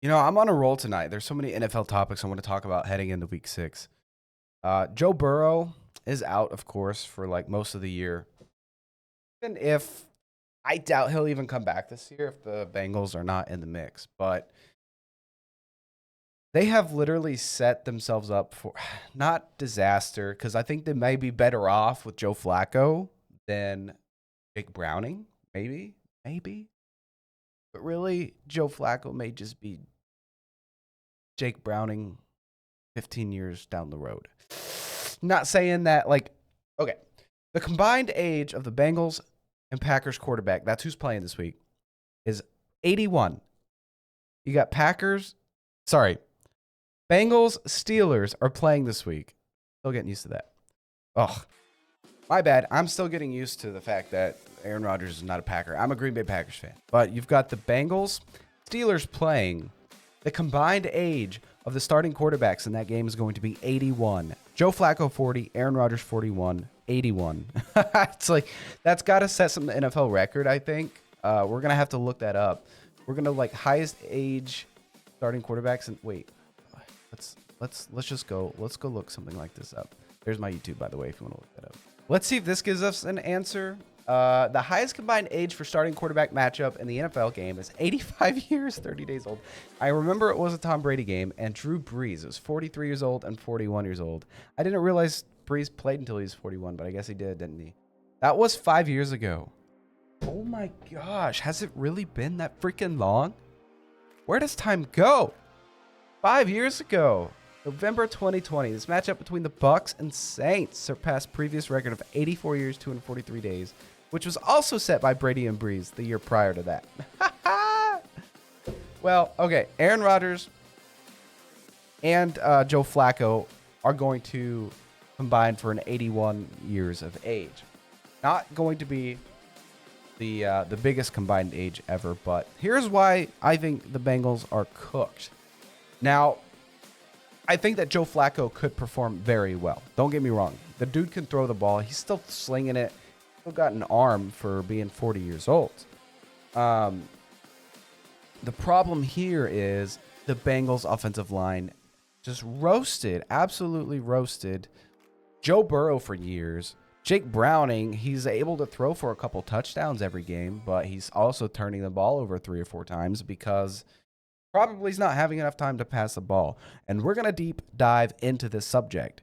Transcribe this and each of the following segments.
You know, I'm on a roll tonight. There's so many NFL topics I want to talk about heading into week 6. Joe Burrow is out, of course, for like most of the year. Even if I doubt he'll even come back this year if the Bengals are not in the mix. But they have literally set themselves up for not disaster, because I think they may be better off with Joe Flacco than Jake Browning. Maybe. But really, Joe Flacco may just be Jake Browning 15 years down the road. Not saying that, like, okay. The combined age of the Bengals and Packers quarterback, that's who's playing this week, is 81. You got Bengals, Steelers are playing this week. Still getting used to that. Oh, my bad. I'm still getting used to the fact that Aaron Rodgers is not a Packer. I'm a Green Bay Packers fan. But you've got the Bengals, Steelers playing. The combined age of the starting quarterbacks in that game is going to be 81. Joe Flacco 40, Aaron Rodgers 41, 81. It's like, that's got to set some NFL record, I think. We're going to have to look that up. We're going to like highest age starting quarterbacks. And wait, let's just go. Let's go look something like this up. There's my YouTube, by the way, if you want to look that up. Let's see if this gives us an answer. The highest combined age for starting quarterback matchup in the NFL game is 85 years, 30 days old. I remember it was a Tom Brady game, and Drew Brees was 43 years old and 41 years old. I didn't realize Brees played until he was 41, but I guess he did, didn't he? That was 5 years ago. Oh my gosh, has it really been that freaking long? Where does time go? 5 years ago. November 2020, this matchup between the Bucs and Saints surpassed previous record of 84 years, 243 days, which was also set by Brady and Brees the year prior to that. Well, okay, Aaron Rodgers and Joe Flacco are going to combine for an 81 years of age. Not going to be the biggest combined age ever, but here's why I think the Bengals are cooked. Now, I think that Joe Flacco could perform very well. Don't get me wrong. The dude can throw the ball. He's still slinging it. Still got an arm for being 40 years old. The problem here is the Bengals offensive line just roasted, absolutely roasted Joe Burrow for years. Jake Browning, he's able to throw for a couple touchdowns every game, but he's also turning the ball over 3 or 4 times because probably he's not having enough time to pass the ball. And we're going to deep dive into this subject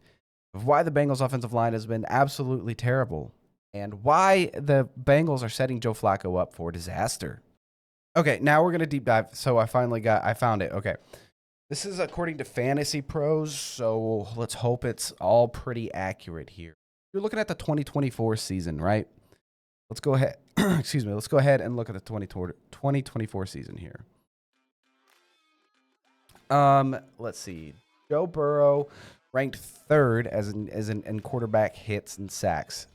of why the Bengals offensive line has been absolutely terrible and why the Bengals are setting Joe Flacco up for disaster. Okay, now we're going to deep dive. So I found it. Okay. This is according to Fantasy Pros, so let's hope it's all pretty accurate here. You're looking at the 2024 season, right? Let's go ahead. Excuse me. Let's go ahead and look at the 2024 season here. Let's see. Joe Burrow ranked 3rd as in quarterback hits and sacks.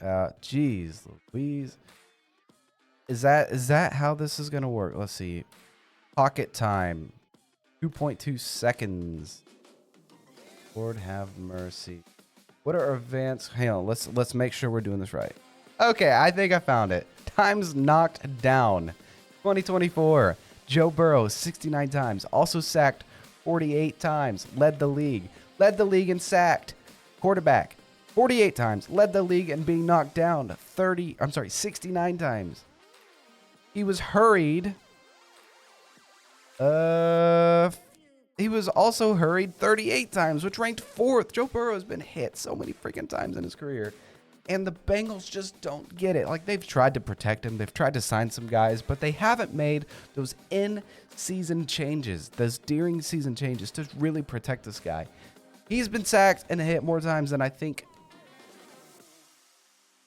Geez Louise. Is that how this is gonna work? Let's see. Pocket time. 2.2 seconds. Lord have mercy. What are advanced? Hang on, let's make sure we're doing this right. Okay, I think I found it. Times knocked down. 2024. Joe Burrow 69 times. Also sacked 48 times, led the league in sacked. Quarterback, 48 times, led the league in being knocked down 69 times. He was hurried. He was also hurried 38 times, which ranked 4th. Joe Burrow has been hit so many freaking times in his career. And the Bengals just don't get it. Like, they've tried to protect him. They've tried to sign some guys, but they haven't made those in-season changes, those during-season changes to really protect this guy. He's been sacked and hit more times than I think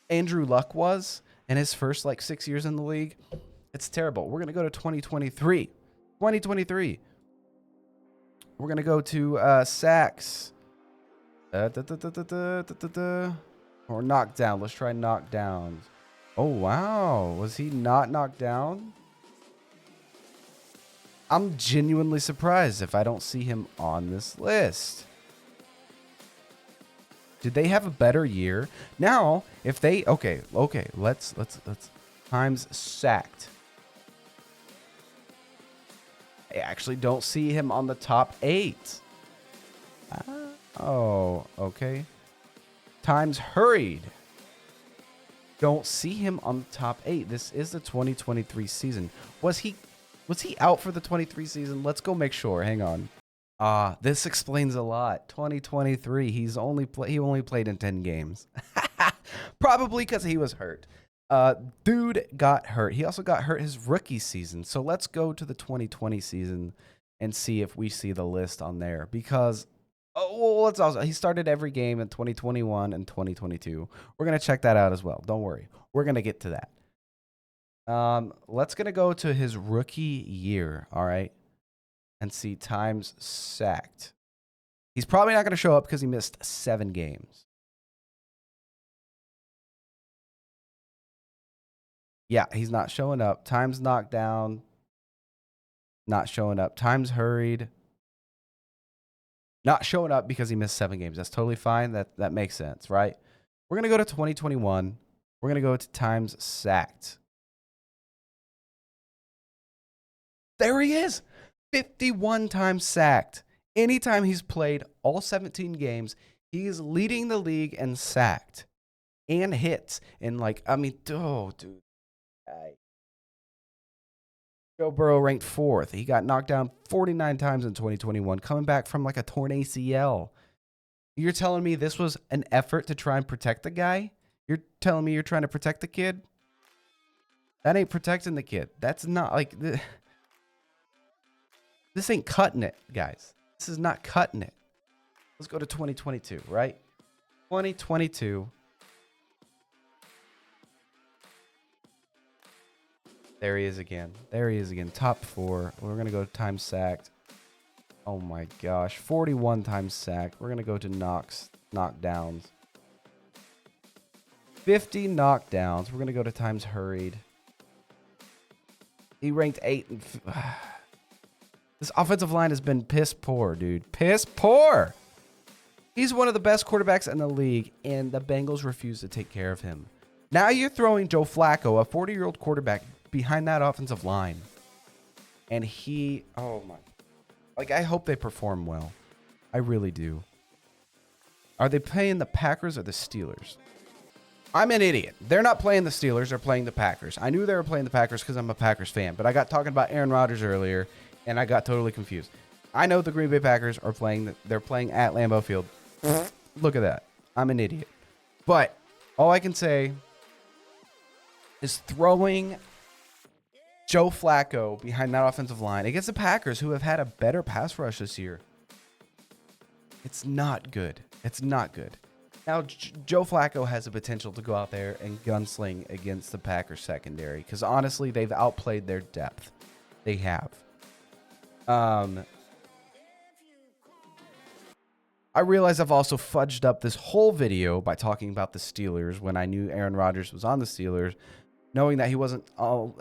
Andrew Luck was in his first, 6 years in the league. It's terrible. We're going to go to 2023. 2023. We're going to go to sacks. Or knockdown. Let's try knockdowns. Oh, wow. Was he not knocked down? I'm genuinely surprised if I don't see him on this list. Did they have a better year? Now, if they... Okay. Let's times sacked. I actually don't see him on the top 8. Oh, okay. Times hurried. Don't see him on the top 8. This is the 2023 season. Was he out for the 23 season? Let's go make sure. Hang on. This explains a lot. 2023. He only played in 10 games. Probably because he was hurt. Dude got hurt. He also got hurt his rookie season. So let's go to the 2020 season and see if we see the list on there. Because he started every game in 2021 and 2022. We're gonna check that out as well. Don't worry. We're gonna get to that. Let's gonna go to his rookie year. All right. And see times sacked. He's probably not going to show up because he missed 7 games. Yeah, he's not showing up. Times knocked down. Not showing up. Times hurried. Not showing up because he missed 7 games. That's totally fine. That makes sense, right? We're going to go to 2021. We're going to go to times sacked. There he is. 51 times sacked. Anytime he's played all 17 games, he is leading the league in sacked and hits. And dude. Joe Burrow ranked 4th. He got knocked down 49 times in 2021, coming back from a torn ACL. You're telling me this was an effort to try and protect the guy? You're telling me you're trying to protect the kid? That ain't protecting the kid. That's not This ain't cutting it, guys. This is not cutting it. Let's go to 2022, right? 2022. There he is again. Top 4. We're going to go to times sacked. Oh my gosh. 41 times sacked. We're going to go to knockdowns. 50 knockdowns. We're going to go to times hurried. He ranked 8. This offensive line has been piss poor, dude. Piss poor. He's one of the best quarterbacks in the league, and the Bengals refuse to take care of him. Now you're throwing Joe Flacco, a 40-year-old quarterback, behind that offensive line. And I hope they perform well. I really do. Are they playing the Packers or the Steelers? I'm an idiot. They're not playing the Steelers. They're playing the Packers. I knew they were playing the Packers because I'm a Packers fan, but I got talking about Aaron Rodgers earlier, and I got totally confused. I know the Green Bay Packers are playing. They're playing at Lambeau Field. Look at that. I'm an idiot. But all I can say is throwing Joe Flacco behind that offensive line against the Packers, who have had a better pass rush this year. It's not good. It's not good. Now, Joe Flacco has the potential to go out there and gunsling against the Packers secondary because, honestly, they've outplayed their depth. They have. I realize I've also fudged up this whole video by talking about the Steelers when I knew Aaron Rodgers was on the Steelers, knowing that he wasn't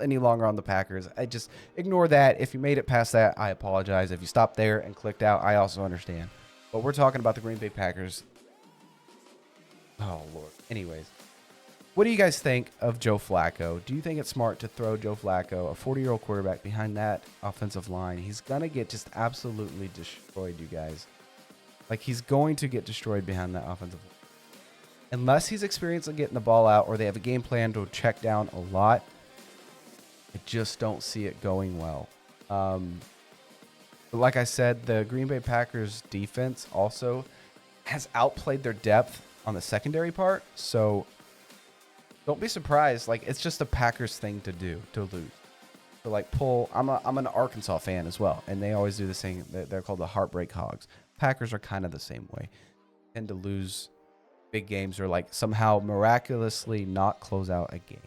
any longer on the Packers. I just ignore that. If you made it past that, I apologize. If you stopped there and clicked out, I also understand. But we're talking about the Green Bay Packers. Oh, Lord. Anyways, what do you guys think of Joe Flacco? Do you think it's smart to throw Joe Flacco, a 40-year-old quarterback, behind that offensive line? He's going to get just absolutely destroyed, you guys. He's going to get destroyed behind that offensive line. Unless he's experienced in getting the ball out or they have a game plan to check down a lot, I just don't see it going well. But like I said, the Green Bay Packers defense also has outplayed their depth on the secondary part. So don't be surprised. It's just a Packers thing to do, to lose. So pull. I'm an Arkansas fan as well, and they always do the same. They're called the Heartbreak Hogs. Packers are kind of the same way. Tend to lose big games or somehow miraculously not close out a game.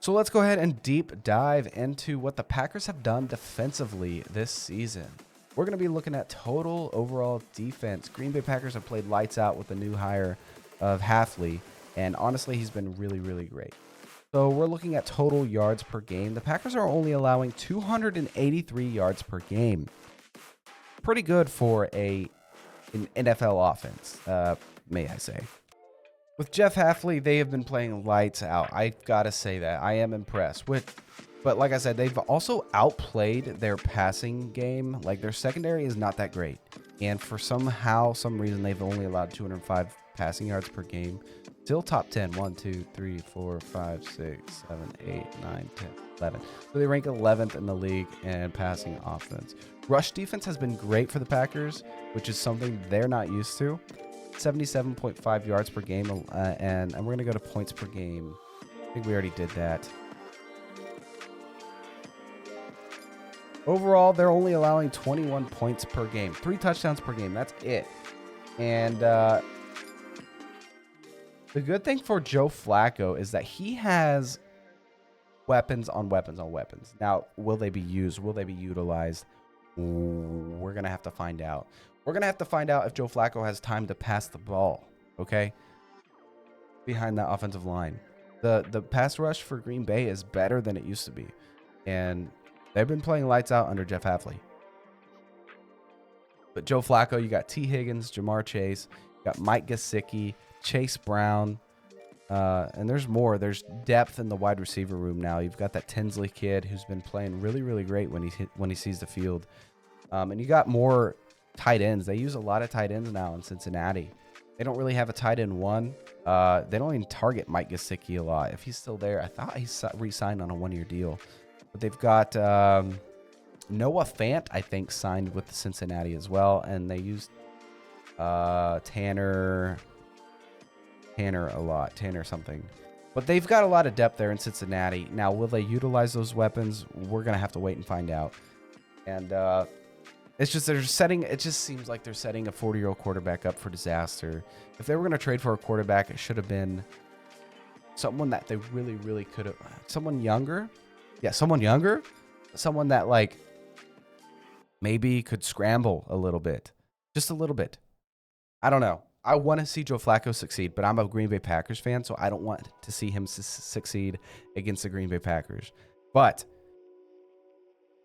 So let's go ahead and deep dive into what the Packers have done defensively this season. We're going to be looking at total overall defense. Green Bay Packers have played lights out with the new hire of Hafley, and honestly, he's been really, really great. So we're looking at total yards per game. The Packers are only allowing 283 yards per game. Pretty good for an NFL offense, may I say. With Jeff Hafley, they have been playing lights out. I've got to say that. I am impressed with But like I said, they've also outplayed their passing game. Like, their secondary is not that great. And for some reason, they've only allowed 205 passing yards per game. Still top 10. 1, 2, 3, 4, 5, 6, 7, 8, 9, 10, 11. So they rank 11th in the league in passing offense. Rush defense has been great for the Packers, which is something they're not used to. 77.5 yards per game. And we're going to go to points per game. I think we already did that. Overall, they're only allowing 21 points per game. 3 touchdowns per game. That's it. And the good thing for Joe Flacco is that he has weapons on weapons on weapons. Now, will they be used? Will they be utilized? We're going to have to find out. We're going to have to find out if Joe Flacco has time to pass the ball, okay? Behind that offensive line. The pass rush for Green Bay is better than it used to be. And they've been playing lights out under Jeff Hafley. But Joe Flacco, you got T. Higgins, Ja'Marr Chase, you got Mike Gesicki, Chase Brown, and there's more. There's depth in the wide receiver room now. You've got that Tinsley kid who's been playing really, really great when he sees the field. And you got more tight ends. They use a lot of tight ends now in Cincinnati. They don't really have a tight end one. They don't even target Mike Gesicki a lot. If he's still there, I thought he re-signed on a 1-year deal. But they've got Noah Fant, I think, signed with Cincinnati as well. And they used Tanner a lot. Tanner something. But they've got a lot of depth there in Cincinnati. Now, will they utilize those weapons? We're going to have to wait and find out. And it's just it just seems like they're setting a 40-year-old quarterback up for disaster. If they were going to trade for a quarterback, it should have been someone that they really, really could have. Someone younger. Yeah, someone younger. Someone that, like, maybe could scramble a little bit. Just a little bit. I don't know. I want to see Joe Flacco succeed, but I'm a Green Bay Packers fan, so I don't want to see him succeed against the Green Bay Packers. But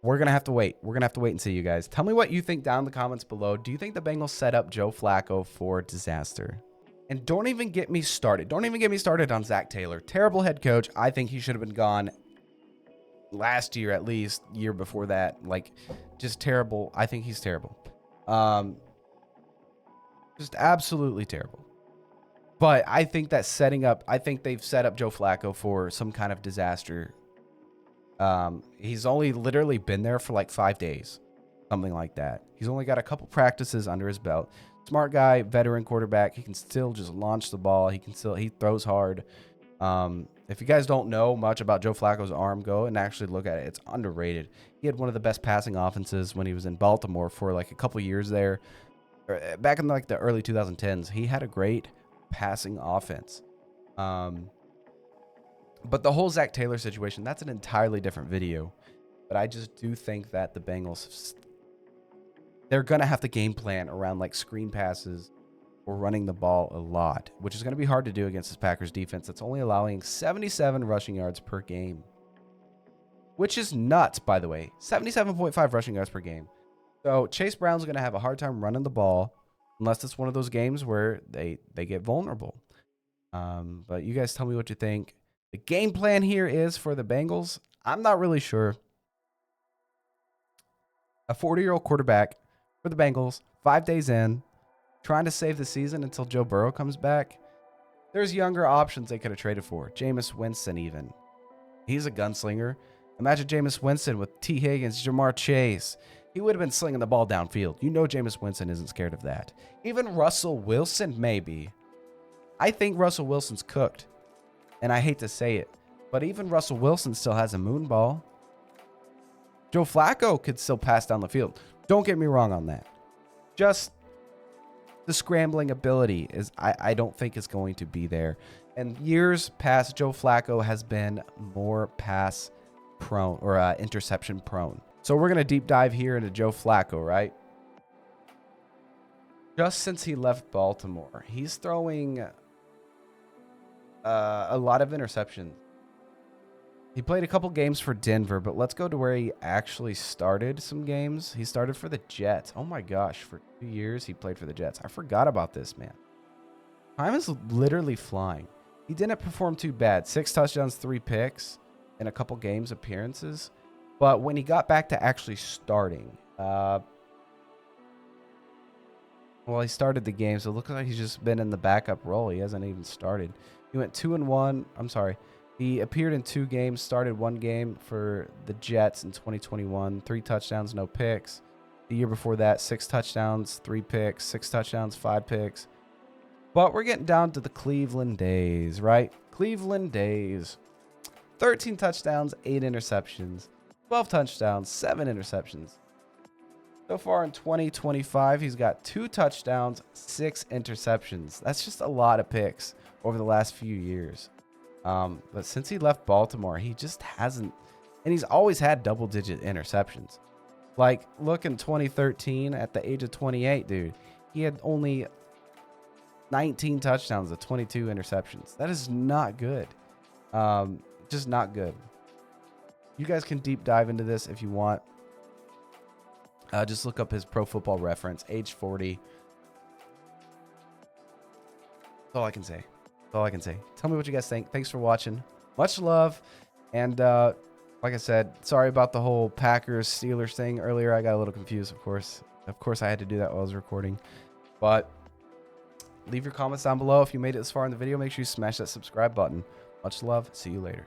we're going to have to wait. We're going to have to wait and see, you guys. Tell me what you think down in the comments below. Do you think the Bengals set up Joe Flacco for disaster? And don't even get me started. Don't even get me started on Zac Taylor. Terrible head coach. I think he should have been gone last year, at least. Year before that. Like, just terrible. I think he's terrible. Just absolutely terrible. But I think that I think they've set up Joe Flacco for some kind of disaster. He's only literally been there for like 5 days, something like that. He's only got a couple practices under his belt. Smart guy, veteran quarterback. He can still just launch the ball. He throws hard. If you guys don't know much about Joe Flacco's arm, go and actually look at it. It's underrated. He had one of the best passing offenses when he was in Baltimore for like a couple years there. Back in like the early 2010s, he had a great passing offense. But the whole Zac Taylor situation, that's an entirely different video. But I just do think that the Bengals, they're going to have to game plan around like screen passes or running the ball a lot, which is going to be hard to do against this Packers defense that's only allowing 77 rushing yards per game, which is nuts, by the way. 77.5 rushing yards per game. So Chase Brown's going to have a hard time running the ball unless it's one of those games where they get vulnerable. But you guys tell me what you think. The game plan here is for the Bengals. I'm not really sure. A 40-year-old quarterback for the Bengals, 5 days in, trying to save the season until Joe Burrow comes back. There's younger options they could have traded for. Jameis Winston even. He's a gunslinger. Imagine Jameis Winston with T. Higgins, Ja'Marr Chase. He would have been slinging the ball downfield. You know Jameis Winston isn't scared of that. Even Russell Wilson, maybe. I think Russell Wilson's cooked. And I hate to say it, but even Russell Wilson still has a moon ball. Joe Flacco could still pass down the field. Don't get me wrong on that. Just the scrambling ability is I don't think is going to be there. And years past, Joe Flacco has been more pass prone or interception prone. So we're going to deep dive here into Joe Flacco, right? Just since he left Baltimore, he's throwing a lot of interceptions. He played a couple games for Denver, but let's go to where he actually started some games. He started for the Jets. Oh my gosh, for 2 years he played for the Jets. I forgot about this, man. Time is literally flying. He didn't perform too bad. 6 touchdowns, 3 picks. in a couple games appearances. But when he got back to actually starting, well, he started the game, so it looks like he's just been in the backup role. He hasn't even started. He went 2-1. I'm sorry. He appeared in 2 games, started 1 game for the Jets in 2021. 3 touchdowns, no picks. The year before that, 6 touchdowns, 3 picks, 6 touchdowns, 5 picks. But we're getting down to the Cleveland days, right? Cleveland days. 13 touchdowns, 8 interceptions. 12 touchdowns, 7 interceptions. So far in 2025, he's got 2 touchdowns, 6 interceptions. That's just a lot of picks over the last few years. But since he left Baltimore, he just hasn't. And he's always had double-digit interceptions. Like, look in 2013, at the age of 28, dude, he had only 19 touchdowns to 22 interceptions. That is not good. Just not good. You guys can deep dive into this if you want. Just look up his Pro Football Reference, age 40. That's all I can say. That's all I can say. Tell me what you guys think. Thanks for watching. Much love. And like I said, sorry about the whole Packers-Steelers thing earlier. I got a little confused, of course. Of course, I had to do that while I was recording. But leave your comments down below. If you made it this far in the video, make sure you smash that subscribe button. Much love. See you later.